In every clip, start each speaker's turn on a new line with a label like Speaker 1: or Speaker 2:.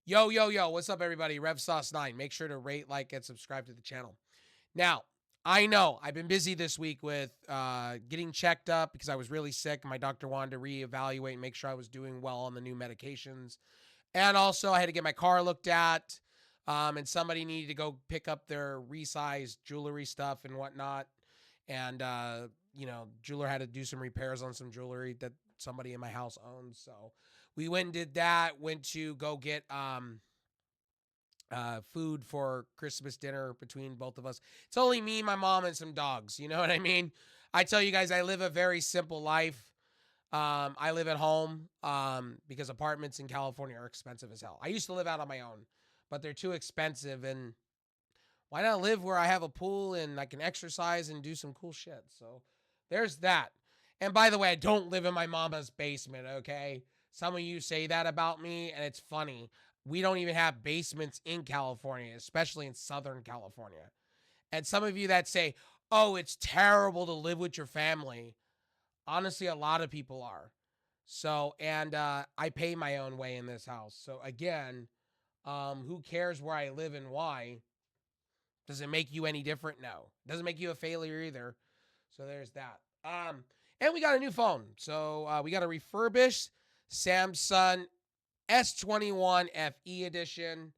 Speaker 1: Yo, yo, yo, what's up, everybody? RevSauce9. Make sure to rate, like, and subscribe to the channel. Now, I know I've been busy this week with getting checked up because I was really sick. My doctor wanted to reevaluate and make sure I was doing well on the new medications. And also, I had to get my car looked at, and somebody needed to go pick up their resized jewelry stuff and whatnot. And, jeweler had to do some repairs on some jewelry that somebody in my house owns. So we went and did that, went to go get food for Christmas dinner between both of us. It's only me, my mom, and some dogs. You know what I mean? I tell you guys, I live a very simple life. I live at home because apartments in California are expensive as hell. I used to live out on my own, but they're too expensive. And why not live where I have a pool and I can exercise and do some cool shit? So there's that. And by the way, I don't live in my mama's basement, okay? Some of you say that about me, and it's funny. We don't even have basements in California, especially in Southern California. And some of you that say, oh, it's terrible to live with your family. Honestly, a lot of people are. So, and I pay my own way in this house. So, again, who cares where I live and why? Does it make you any different? No. Doesn't make you a failure either. So there's that. And we got a new phone. So we got a refurbished Samsung S21 FE edition.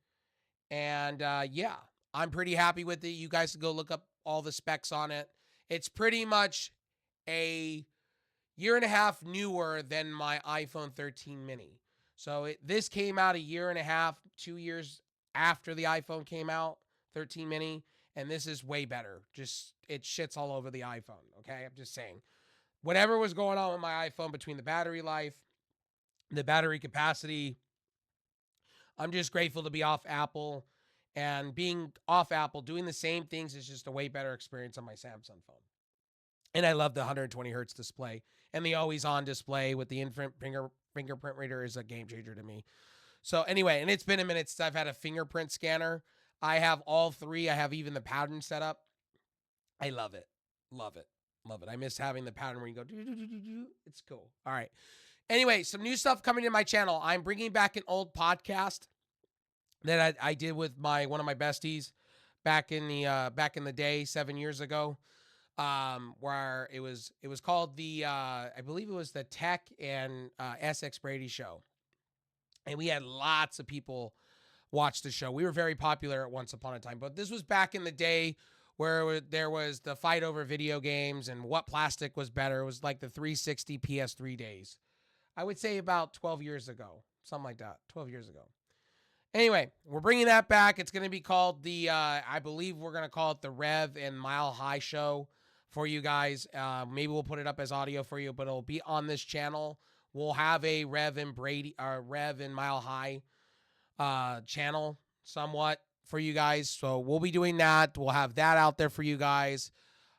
Speaker 1: And yeah, I'm pretty happy with it. You guys can go look up all the specs on it. It's pretty much a year and a half newer than my iPhone 13 mini. So this came out a year and a half, 2 years after the iPhone came out, 13 mini, and this is way better. Just it shits all over the iPhone, okay? I'm just saying. Whatever was going on with my iPhone between the battery life, the battery capacity, I'm just grateful to be off Apple, and being off Apple, doing the same things is just a way better experience on my Samsung phone. And I love the 120 hertz display, and the always on display with the infrared fingerprint reader is a game changer to me. So anyway, and it's been a minute since I've had a fingerprint scanner. I have all three. I have even the pattern set up. I love it. Love it. Love it. I miss having the pattern where you go, it's cool. All right. Anyway, some new stuff coming to my channel. I'm bringing back an old podcast that I did with one of my besties back in the day 7 years ago. Where it was called I believe it was the Tech and SX Brady show, and we had lots of people watch the show. We were very popular at once upon a time, but this was back in the day where there was the fight over video games and what plastic was better. It was like the 360 PS3 days. I would say about 12 years ago, something like that. 12 years ago. Anyway, we're bringing that back. It's going to be called I believe we're going to call it the Rev and Mile High Show for you guys. Maybe we'll put it up as audio for you, but it'll be on this channel. We'll have a Rev and Mile High channel somewhat for you guys. So we'll be doing that. We'll have that out there for you guys.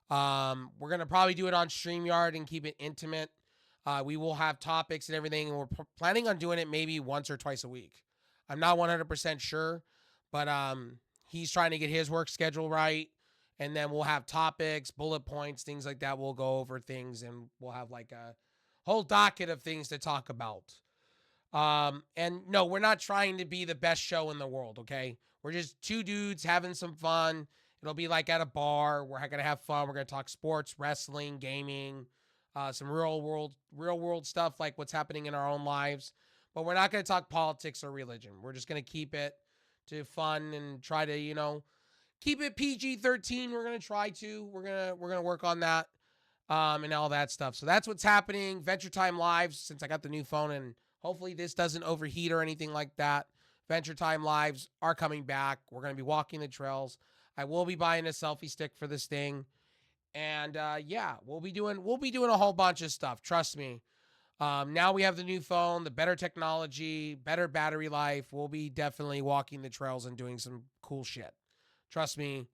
Speaker 1: We're going to probably do it on StreamYard and keep it intimate. We will have topics and everything, and we're planning on doing it maybe once or twice a week. I'm not 100% sure, but he's trying to get his work schedule right. And then we'll have topics, bullet points, things like that. We'll go over things, and we'll have like a whole docket of things to talk about. And no, we're not trying to be the best show in the world, okay? We're just two dudes having some fun. It'll be like at a bar. We're going to have fun. We're going to talk sports, wrestling, gaming, some real world stuff like what's happening in our own lives. But we're not going to talk politics or religion. We're just going to keep it to fun and try to, keep it PG-13. We're going to try to. We're going to work on that and all that stuff. So that's what's happening. Venture Time Lives, since I got the new phone, and hopefully this doesn't overheat or anything like that. Venture Time Lives are coming back. We're going to be walking the trails. I will be buying a selfie stick for this thing. And yeah, we'll be doing a whole bunch of stuff. Trust me. Now we have the new phone, the better technology, better battery life. We'll be definitely walking the trails and doing some cool shit. Trust me,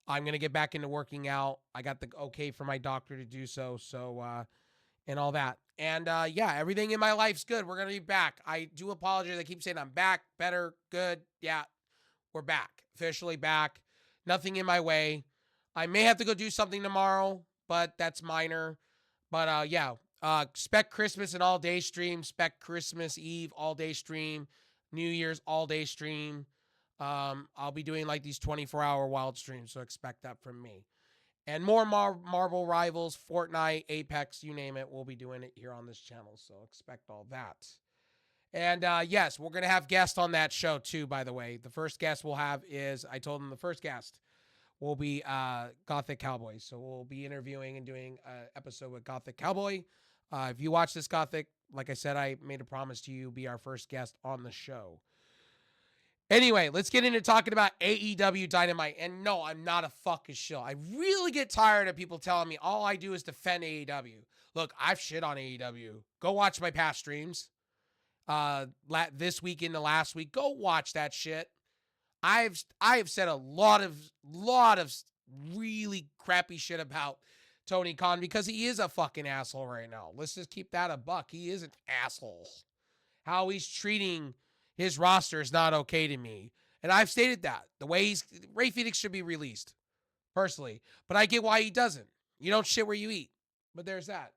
Speaker 1: I'm going to get back into working out. I got the okay from my doctor to do so. So, and all that. And yeah, everything in my life's good. We're going to be back. I do apologize. I keep saying I'm back, better, good. Yeah, we're back. Officially back. Nothing in my way. I may have to go do something tomorrow, but that's minor. But yeah, spec Christmas and all day stream, spec Christmas Eve all day stream. New Year's all day stream. I'll be doing like these 24-hour wild streams, so expect that from me. And more Marvel Rivals, Fortnite, Apex, you name it, we'll be doing it here on this channel, so expect all that. And yes, we're going to have guests on that show too, by the way. The first guest we'll have is, I told him the first guest will be Gothic Cowboy. So we'll be interviewing and doing an episode with Gothic Cowboy. If you watch this, Gothic, like I said, I made a promise to you, be our first guest on the show. Anyway, let's get into talking about AEW Dynamite. And no, I'm not a fucking shill. I really get tired of people telling me all I do is defend AEW. Look, I've shit on AEW. Go watch my past streams. This week into last week, go watch that shit. I've said a lot of really crappy shit about Tony Khan because he is a fucking asshole right now. Let's just keep that a buck. He is an asshole. How he's treating his roster is not okay to me. And I've stated that. The way Ray Phoenix should be released, personally. But I get why he doesn't. You don't shit where you eat. But there's that.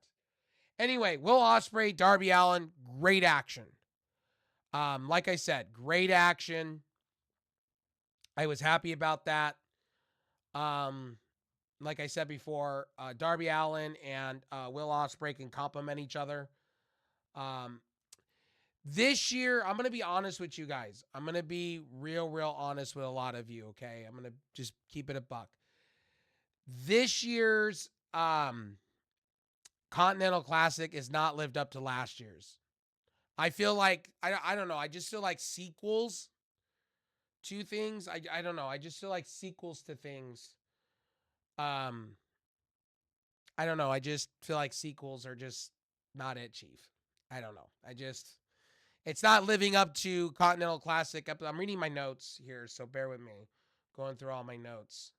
Speaker 1: Anyway, Will Ospreay, Darby Allin, great action. Like I said, great action. I was happy about that. Like I said before, Darby Allin and Will Ospreay can complement each other. This year, I'm going to be honest with you guys. I'm going to be real honest with a lot of you, okay? I'm going to just keep it a buck. This year's Continental Classic is not lived up to last year's. I feel like, I don't know, I just feel like sequels to things. I don't know. I just feel like sequels to things. I don't know. I just feel like sequels are just not it, Chief. I don't know. It's not living up to Continental Classic. I'm reading my notes here, so bear with me. Going through all my notes.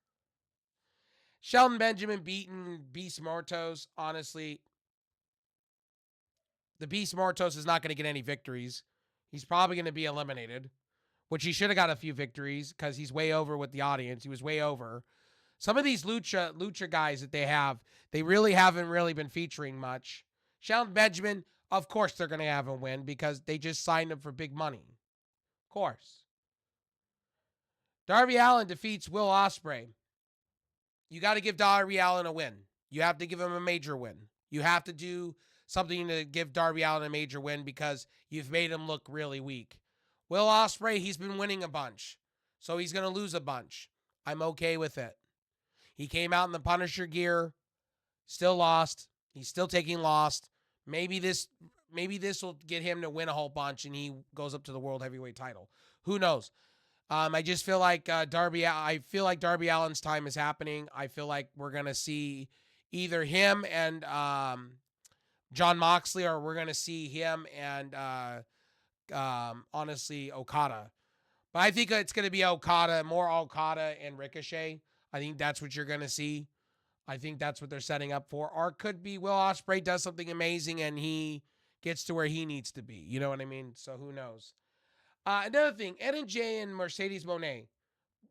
Speaker 1: Shelton Benjamin beating Beast Mortos. Honestly, the Beast Mortos is not going to get any victories. He's probably going to be eliminated, which he should have got a few victories because he's way over with the audience. He was way over. Some of these lucha guys that they have, they really haven't really been featuring much. Shelton Benjamin, of course they're going to have him win because they just signed him for big money. Of course. Darby Allin defeats Will Ospreay. You got to give Darby Allin a win. You have to give him a major win. You have to do something to give Darby Allin a major win because you've made him look really weak. Will Ospreay, he's been winning a bunch, so he's going to lose a bunch. I'm okay with it. He came out in the Punisher gear, still lost. He's still taking loss. Maybe this will get him to win a whole bunch and he goes up to the World Heavyweight title. Who knows? I just feel like Darby Allin's time is happening. I feel like we're going to see either him and John Moxley, or we're going to see him and honestly Okada. But I think it's going to be more Okada and Ricochet. I think that's what you're going to see. I think that's what they're setting up for. Or it could be Will Ospreay does something amazing and he gets to where he needs to be. You know what I mean? So who knows? Another thing, Ed and Jay and Mercedes Moné.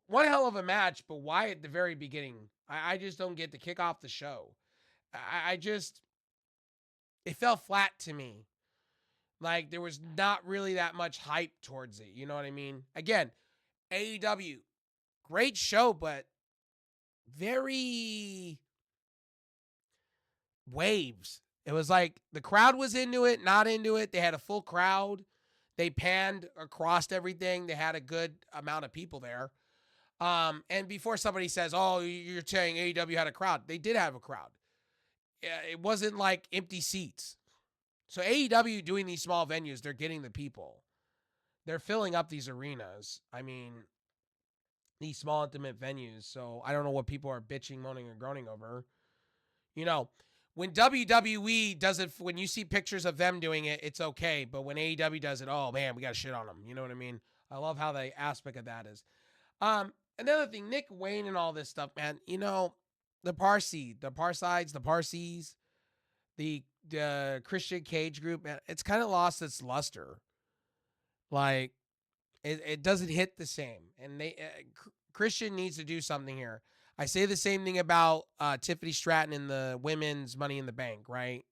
Speaker 1: One hell of a match, but why at the very beginning? I just don't get to kick off the show. It fell flat to me. Like, there was not really that much hype towards it. You know what I mean? Again, AEW, great show, but very waves. It was like the crowd was into it, not into it. They had a full crowd. They panned across everything. They had a good amount of people there. And before somebody says, oh, you're saying AEW had a crowd, they did have a crowd. It wasn't like empty seats. So AEW doing these small venues, they're getting the people. They're filling up these arenas. I mean, these small intimate venues. So I don't know what people are bitching, moaning, or groaning over. You know, when WWE does it, when you see pictures of them doing it, it's okay. But when AEW does it, oh man, we got to shit on them. You know what I mean? I love how the aspect of that is. Another thing, Nick Wayne and all this stuff, man. You know, the Parsees, the Christian Cage group, man, it's kind of lost its luster. Like, it doesn't hit the same, and Christian needs to do something here. I say the same thing about Tiffany Stratton in the women's Money in the Bank, right?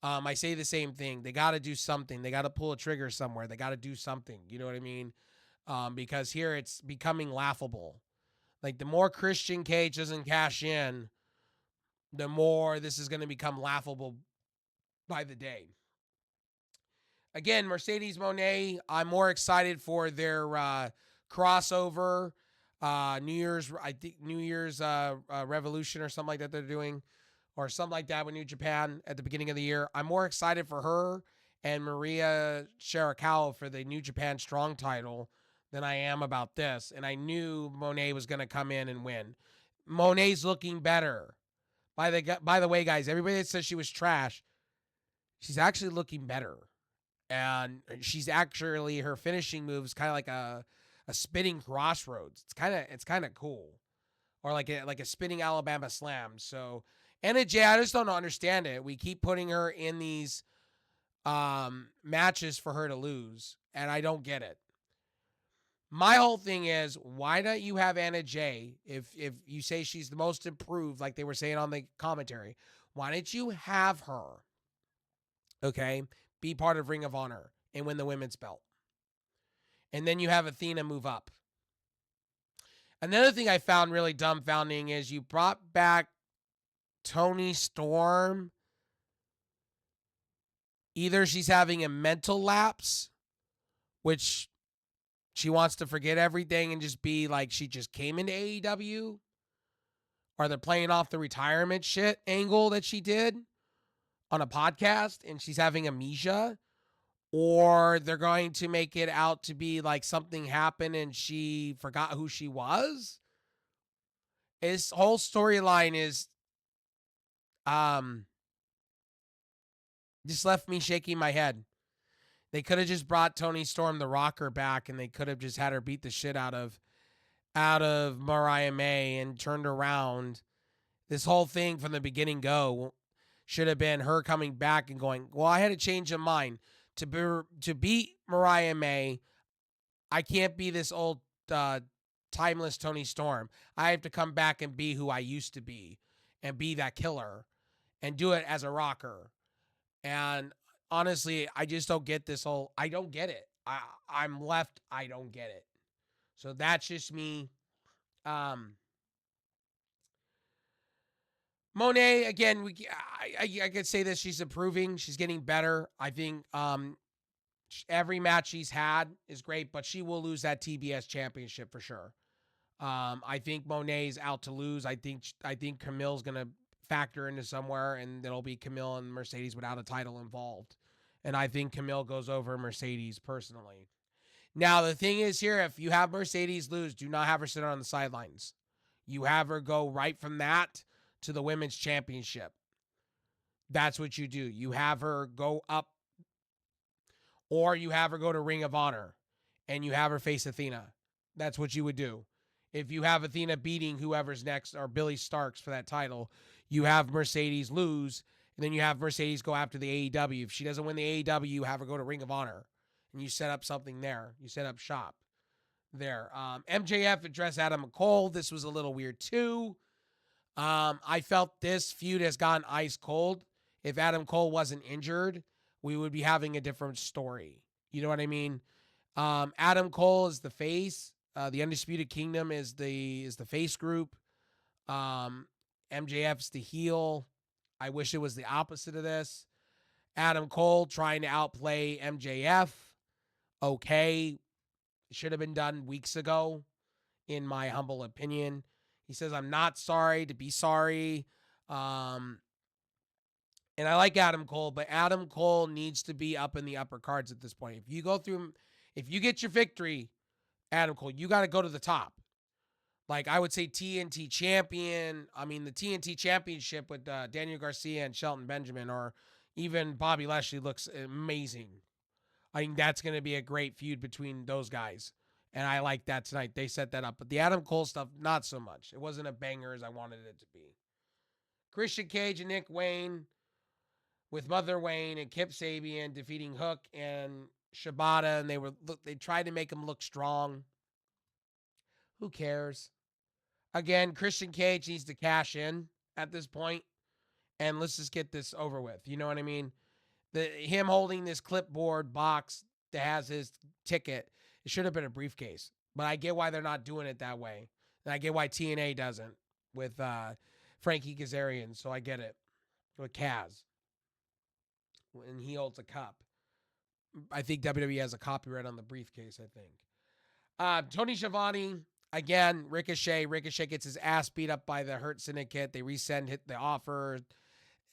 Speaker 1: I say the same thing. They got to do something. They got to pull a trigger somewhere. They got to do something. You know what I mean? Because here it's becoming laughable. Like the more Christian Cage doesn't cash in, the more this is going to become laughable by the day. Again, Mercedes Moné, I'm more excited for their crossover, New Year's, I think New Year's Revolution or something like that they're doing, or something like that with New Japan at the beginning of the year. I'm more excited for her and Maria Shirakawa for the New Japan Strong title than I am about this. And I knew Monet was going to come in and win. Monet's looking better. By the way, guys, everybody that says she was trash, she's actually looking better. And she's actually, her finishing move is kind of like a spinning crossroads. It's kind of cool, or like a spinning Alabama slam. So Anna Jay, I just don't understand it. We keep putting her in these matches for her to lose, and I don't get it. My whole thing is, why don't you have Anna Jay if you say she's the most improved, like they were saying on the commentary? Why don't you have her, okay, be part of Ring of Honor and win the women's belt? And then you have Athena move up. Another thing I found really dumbfounding is you brought back Toni Storm. Either she's having a mental lapse, which she wants to forget everything and just be like she just came into AEW, or they're playing off the retirement shit angle that she did on a podcast and she's having amnesia, or they're going to make it out to be like something happened and she forgot who she was. This whole storyline is just left me shaking my head. They could have just brought Toni Storm the Rocker back and they could have just had her beat the shit out of Mariah May and turned around. This whole thing from the beginning should have been her coming back and going, well, I had a change of mind. To beat Mariah May, I can't be this old timeless Toni Storm. I have to come back and be who I used to be and be that killer and do it as a rocker. And honestly, I just don't get this whole, I don't get it. I'm left, I don't get it. So that's just me. Monet, again, I could say this, she's improving, she's getting better. I think every match she's had is great, but she will lose that TBS championship for sure. I think Monet's out to lose. I think Camille's gonna factor into somewhere, and it'll be Camille and Mercedes without a title involved. And I think Camille goes over Mercedes personally. Now the thing is here, if you have Mercedes lose, do not have her sit on the sidelines. You have her go right from that to the women's championship. That's what you do. You have her go up, or you have her go to Ring of Honor and you have her face Athena. That's what you would do. If you have Athena beating whoever's next, or Billy Starks for that title, you have Mercedes lose, and then you have Mercedes go after the AEW. If she doesn't win the AEW, you have her go to Ring of Honor, and you set up something there. You set up shop there. MJF addressed Adam Cole. This was a little weird too. I felt this feud has gone ice cold. If Adam Cole wasn't injured, we would be having a different story. You know what I mean? Adam Cole is the face. The Undisputed Kingdom is the face group. MJF's the heel. I wish it was the opposite of this. Adam Cole trying to outplay MJF. Okay. It should have been done weeks ago, in my humble opinion. He says, I'm not sorry to be sorry. And I like Adam Cole, but Adam Cole needs to be up in the upper cards at this point. If you get your victory, Adam Cole, you got to go to the top. Like I would say TNT champion. I mean, the TNT championship with Daniel Garcia and Shelton Benjamin, or even Bobby Lashley, looks amazing. I think that's going to be a great feud between those guys. And I like that tonight. They set that up. But the Adam Cole stuff, not so much. It wasn't a banger as I wanted it to be. Christian Cage and Nick Wayne with Mother Wayne and Kip Sabian defeating Hook and Shibata. And they tried to make him look strong. Who cares? Again, Christian Cage needs to cash in at this point, and let's just get this over with. You know what I mean? Him holding this clipboard box that has his ticket, it should have been a briefcase. But I get why they're not doing it that way. And I get why TNA doesn't with Frankie Kazarian. So I get it. With Kaz. And he holds a cup. I think WWE has a copyright on the briefcase, I think. Tony Schiavone, again, Ricochet. Ricochet gets his ass beat up by the Hurt Syndicate. They resend the offer.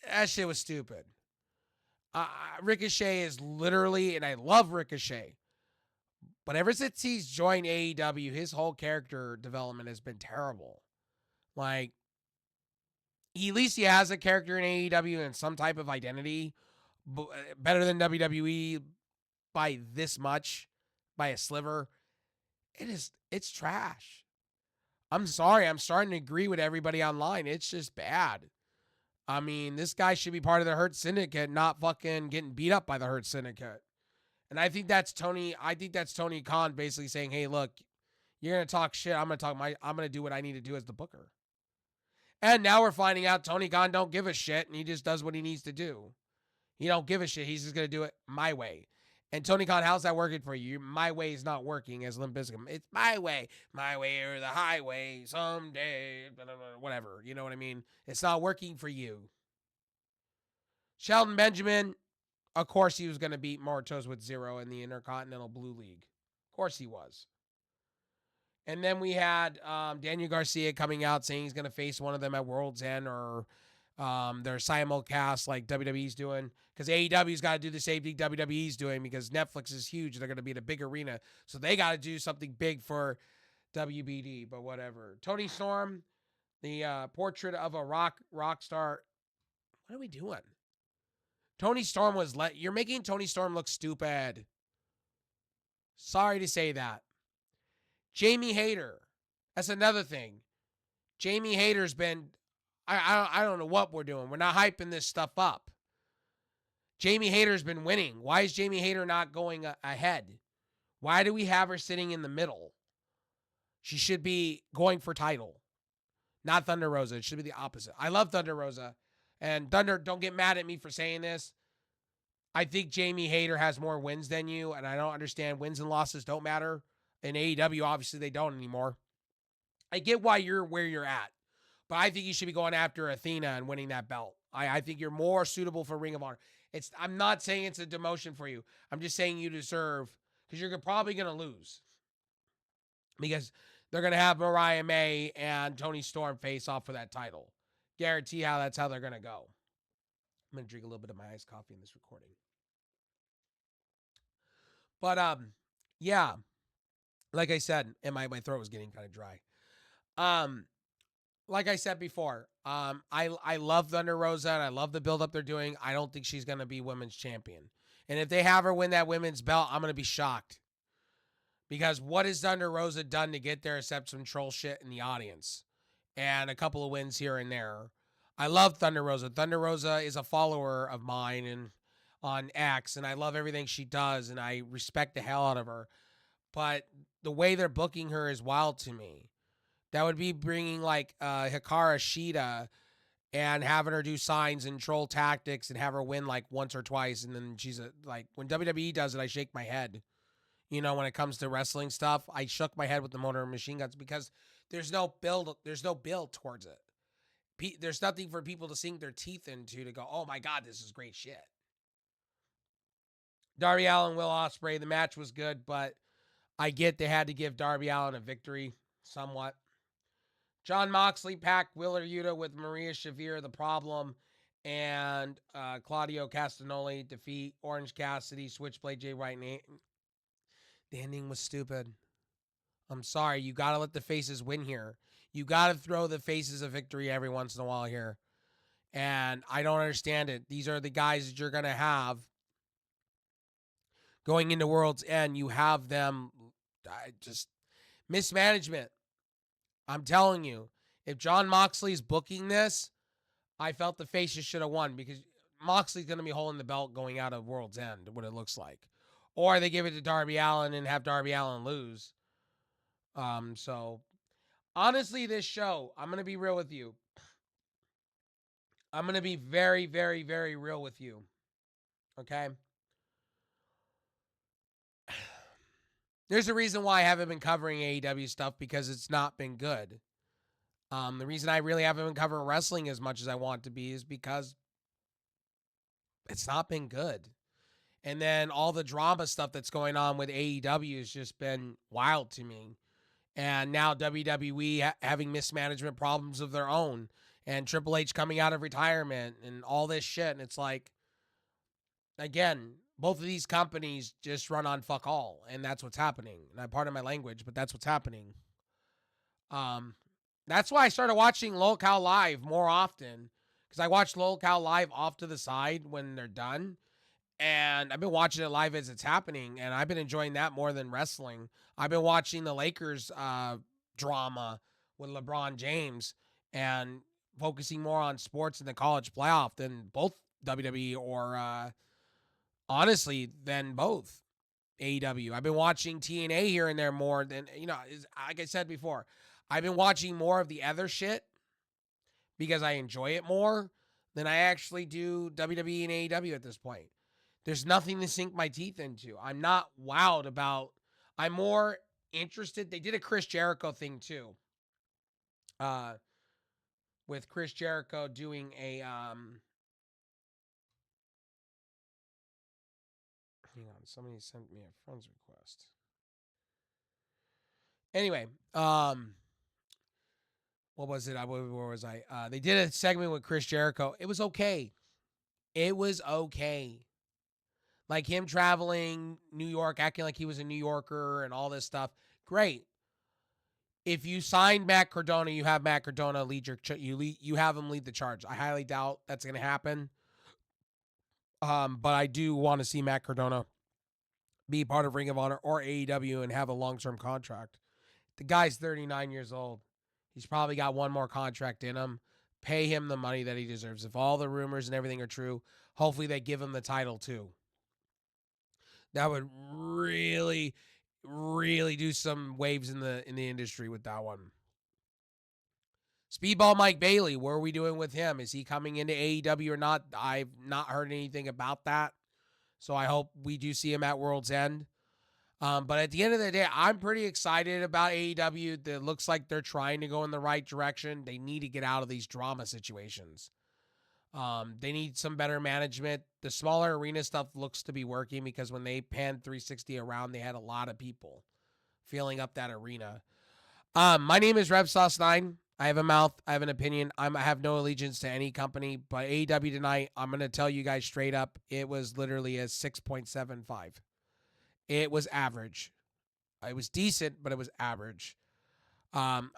Speaker 1: That shit was stupid. Ricochet is literally, and I love Ricochet, but ever since he's joined AEW, his whole character development has been terrible. Like, at least he has a character in AEW and some type of identity, better than WWE by this much, by a sliver. It's trash. I'm sorry. I'm starting to agree with everybody online. It's just bad. I mean, this guy should be part of the Hurt Syndicate, not fucking getting beat up by the Hurt Syndicate. And I think that's Tony. I think that's Tony Khan basically saying, "Hey, look, you're gonna talk shit. I'm gonna do what I need to do as the booker." And now we're finding out Tony Khan don't give a shit, and he just does what he needs to do. He don't give a shit. He's just gonna do it my way. And Tony Khan, how's that working for you? My way is not working as Limp Bizkit. It's my way or the highway someday, whatever. You know what I mean? It's not working for you. Shelton Benjamin, of course he was going to beat Martos with 0 in the Intercontinental Blue League. Of course he was. And then we had Daniel Garcia coming out saying he's going to face one of them at World's End or their simulcast like WWE's doing. Because AEW's got to do the same thing WWE's doing because Netflix is huge. They're going to be in a big arena. So they got to do something big for WBD, but whatever. Tony Storm, the portrait of a rock star. What are we doing? Tony Storm was you're making Tony Storm look stupid. Sorry to say that. Jamie Hayter. That's another thing. Jamie Hayter's been I don't know what we're doing. We're not hyping this stuff up. Jamie Hayter's been winning. Why is Jamie Hayter not going ahead? Why do we have her sitting in the middle? She should be going for title. Not Thunder Rosa. It should be the opposite. I love Thunder Rosa. And Thunder, don't get mad at me for saying this. I think Jamie Hayter has more wins than you, and I don't understand wins and losses don't matter. In AEW, obviously, they don't anymore. I get why you're where you're at, but I think you should be going after Athena and winning that belt. I think you're more suitable for Ring of Honor. I'm not saying it's a demotion for you. I'm just saying you deserve, because you're probably going to lose. Because they're going to have Mariah May and Tony Storm face off for that title. Guarantee that's how they're going to go. I'm going to drink a little bit of my iced coffee in this recording. But, yeah. Like I said, and my throat was getting kind of dry. Like I said before, I love Thunder Rosa and I love the build up they're doing. I don't think she's going to be women's champion. And if they have her win that women's belt, I'm going to be shocked. Because what has Thunder Rosa done to get there except some troll shit in the audience? And a couple of wins here and there. I love Thunder Rosa. Thunder Rosa is a follower of mine and on X, and I love everything she does, and I respect the hell out of her. But the way they're booking her is wild to me. That would be bringing like Hikaru Shida and having her do signs and troll tactics and have her win like once or twice, and then she's like when WWE does it, I shake my head. You know, when it comes to wrestling stuff, I shook my head with the Motor Machine Guns because there's no build towards it. There's nothing for people to sink their teeth into to go, oh my God, this is great shit. Darby Allin, Will Ospreay, the match was good, but I get they had to give Darby Allin a victory somewhat. John Moxley packed Wheeler Yuta with Maria Shavir, The Problem, and Claudio Castagnoli defeat Orange Cassidy, Switchblade, Jay White. The ending was stupid. I'm sorry. You got to let the faces win here. You got to throw the faces a victory every once in a while here. And I don't understand it. These are the guys that you're going to have going into World's End. You have them just mismanagement. I'm telling you, if John Moxley's booking this, I felt the faces should have won because Moxley's going to be holding the belt going out of World's End, what it looks like. Or they give it to Darby Allin and have Darby Allin lose. So, honestly, this show, I'm going to be real with you. I'm going to be very, very, very real with you. Okay. There's a reason why I haven't been covering AEW stuff because it's not been good. The reason I really haven't been covering wrestling as much as I want to be is because it's not been good. And then all the drama stuff that's going on with AEW has just been wild to me. And now WWE having mismanagement problems of their own, and Triple H coming out of retirement, and all this shit. And it's like, again, both of these companies just run on fuck all, and that's what's happening. And I pardon my language, but that's what's happening. Um, that's why I started watching Locale Live more often, because I watch Locale Live off to the side when they're done, and I've been watching it live as it's happening, and I've been enjoying that more than wrestling. I've been watching the Lakers drama with LeBron James and focusing more on sports in the college playoff than both WWE or honestly than both AEW. I've been watching TNA here and there more than, like I said before, I've been watching more of the other shit because I enjoy it more than I actually do WWE and AEW at this point. There's nothing to sink my teeth into. I'm not wowed about. I'm more interested. They did a Chris Jericho thing too. Uh, with Chris Jericho doing a hang on, somebody sent me a friend's request. Anyway, what was it? Where was I? They did a segment with Chris Jericho. It was okay. It was okay. Like him traveling New York, acting like he was a New Yorker and all this stuff. Great. If you sign Matt Cardona, you have Matt Cardona lead you have him lead the charge. I highly doubt that's going to happen. But I do want to see Matt Cardona be part of Ring of Honor or AEW and have a long-term contract. The guy's 39 years old. He's probably got one more contract in him. Pay him the money that he deserves. If all the rumors and everything are true, hopefully they give him the title too. That would really, really do some waves in the industry with that one. Speedball Mike Bailey, what are we doing with him? Is he coming into AEW or not? I've not heard anything about that. So I hope we do see him at World's End. But at the end of the day, I'm pretty excited about AEW. It looks like they're trying to go in the right direction. They need to get out of these drama situations. They need some better management. The smaller arena stuff looks to be working because when they panned 360 around, they had a lot of people filling up that arena. My name is RevSauce9. I have a mouth. I have an opinion. I have no allegiance to any company, but AEW tonight, I'm going to tell you guys straight up, it was literally a 6.75. It was average. It was decent, but it was average. I'm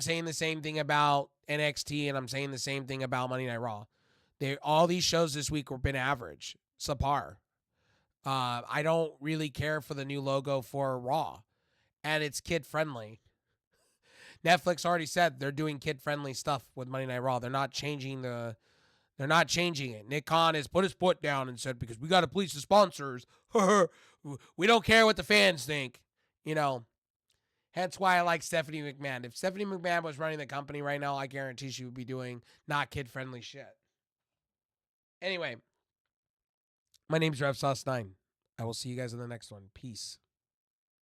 Speaker 1: saying the same thing about NXT, and I'm saying the same thing about Monday Night Raw. All these shows this week have been average, subpar. I don't really care for the new logo for Raw, and it's kid friendly. Netflix already said they're doing kid-friendly stuff with Monday Night Raw. They're not changing it. Nick Khan has put his foot down and said, because we got to please the sponsors. We don't care what the fans think. Hence why I like Stephanie McMahon. If Stephanie McMahon was running the company right now, I guarantee she would be doing not kid-friendly shit. Anyway, my name's RevSauce9. I will see you guys in the next one. Peace.